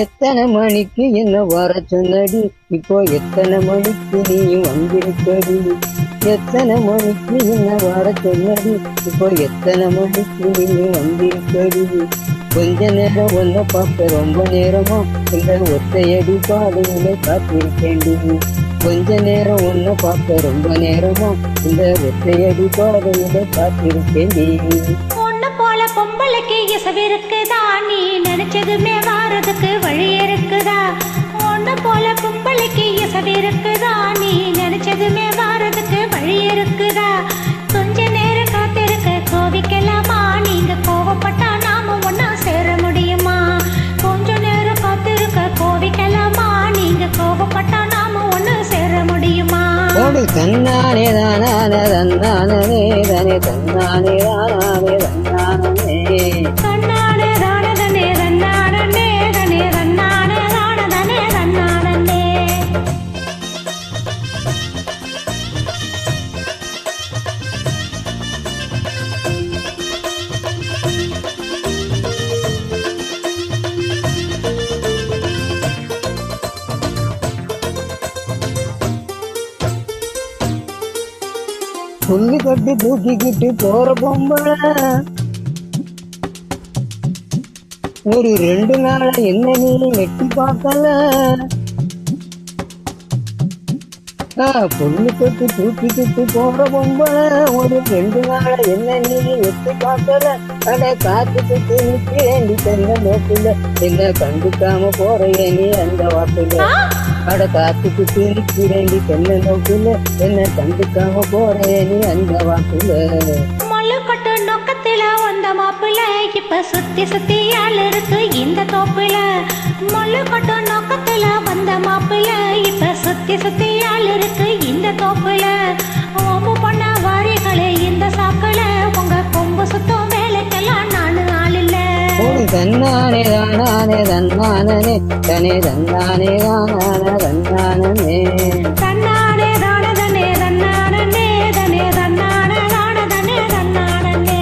எத்தனை மணிக்கு என்ன வர சொன்னடி, இப்போ எத்தனை மணிக்கு நீயும் வந்திருக்கடி. எத்தனை மணிக்கு என்ன வர சொன்னடி, இப்போ எத்தனை மணிக்கு நீயும் வந்திருக்கடி. கொஞ்ச நேரம் ஒன்ன பார்க்க ரொம்ப நேரமா இந்த ஒத்தையடி பாதையில காத்திருக்கேண்டி. கொஞ்ச நேரம் ஒன்ன பார்க்க ரொம்ப நேரமா இந்த ஒத்தையடி பாதையில காத்திருக்கேண்டி. போல பொம்பளைக்கு இசவு இருக்குதா, நீ நினைச்சதுமே வாரதுக்கு வழி இருக்குதா. ஒண்ணு போல பொம்பளைக்கு இசவு இருக்குதா, நீ நினைச்சதுமே வாரதுக்கு வழி இருக்குதா. கொஞ்ச நேரம் காத்திருக்க கோவிக்கலாமா, நீங்க கோவப்பட்டா நாம ஒன்னா சேர முடியுமா. கொஞ்ச நேரம் காத்திருக்க கோவிக்கலாமா, நீங்க கோவப்பட்டா நாம ஒன்னு சேர முடியுமா. தன்னானே தானே தன்னானே தானே தன்னானே தானே தன்னானே தன்னானே தானே தனே தன்னானே தனே தன்னானே தானே தனே தன்னானே. புல்லு கட்டி தூக்கிக்கிட்டு போற பொம்பளை ஒரு 2 நாள என்ன நீ வெட்டி பார்க்கல. புல்லு கட்டி தூக்கிக்கிட்டு போற பொம்பளை ஒரு 2 நாள என்ன நீ வெட்டி பார்க்கல. அட காத்துக்கிட்டு நிற்கிறேண்டி தென்ன நோக்குல, என்ன கண்டுக்காம போறைய நீ அந்த வாக்குல. அட காத்துக்கிட்டு நிற்கிறேண்டி தென்ன நோக்குல, என்ன கண்டுக்காம போறைய நீ அந்த வாக்குல. மல்லுக்கட்டு நோக்கத்துல வந்த மாப்பிள்ள இப்ப சுத்தி சுத்தி ஆள் இருக்கு இந்த தோப்புல. மல்லுக்கட்டு நோக்கத்துல வந்த மாப்பிள்ள இப்ப சுத்தி சுத்தி ஆள் இருக்கு இந்த தோப்புல. ஓம்பு பண்ண வாரிகளே இந்த சாக்குல, உங்க கொம்பு சுத்தம் வேலைக்கெல்லாம் நானு ஆள் இல்ல. தன்னானே தானே தன்னானே தனே தன்னானே தானே தன்னானே தன்னானே தானே தனே தன்னானே தனே தன்னானே தானே தனே தன்னானே.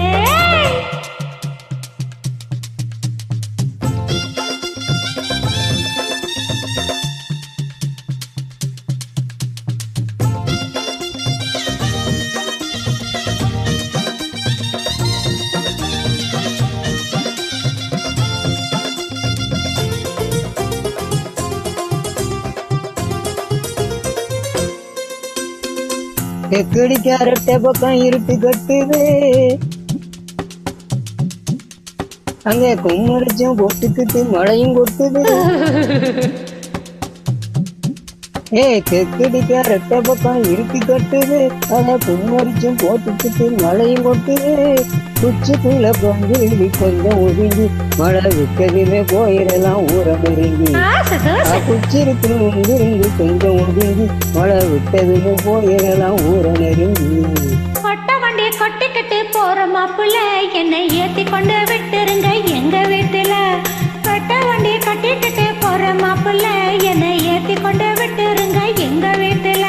எக்கடிக்க அரட்டை பக்கம் இருட்டு கட்டுது, அங்க கும்மரிச்சும் பொட்டுக்கிட்டு மழையும் கொட்டுது. தெக்கடிக்க ரெட்டை பக்கம் இருட்டு கட்டுது, அங்க கும்மரிச்சும் போட்டுக்கிட்டு மழையும் கொட்டுது. குச்சிக்குள்ள பங்குருங்கி கொஞ்சம் ஒதுங்கி மழை விட்டதுமே போயிடலாம் ஊற நெருங்கி. குச்சிருக்கு முந்திருங்கி கொஞ்சம் ஒதுங்கி மழை விட்டதுமே போயிடலாம் ஊற நெருங்கி. கொட்ட வண்டி கொட்டிக்கிட்டு போற மாப்பிள்ள என்னை ஏத்தி கொண்டு விட்டுருங்க எங்க வீட்டுல. கொட்ட வண்டி கட்டிக்கிட்டு போற மாப்பிள்ள என்னை ஏத்தி கொண்டு விட்டுருங்க எங்க வீட்டுல.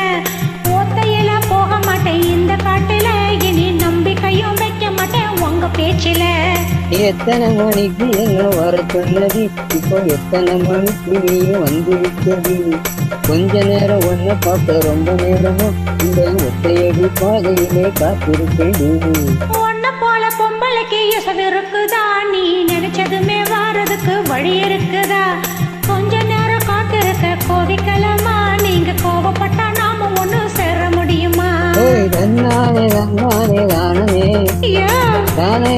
ஒத்தையில போக மாட்டேன் இந்த காட்டுல, இனி நம்பிக்கையும் வைக்க மாட்டேன் உங்க பேச்சுல. எத்தனை மணிக்கு என்ன வர சொன்னது, இப்போ எத்தனை மணிக்கு நீயும் வந்திருக்கிறது. கொஞ்ச நேரம் ஒன்ன பார்க்க ரொம்ப நேரமா இந்த ஒத்தையடி பாதையிலே காத்திருக்கேன். ஒன்ன போல பொம்பளைக்கு இசவு இருக்குதா, நீ நினைச்சதுமே வாரதுக்கு வழி இருக்குதா. கொஞ்ச நேரம் காத்திருக்க கோவிக்கலாமா, நீங்க கோவப்பட்டா நாம ஒண்ணு சேர முடியுமா. தன்னானே தன்னானே தானே தானே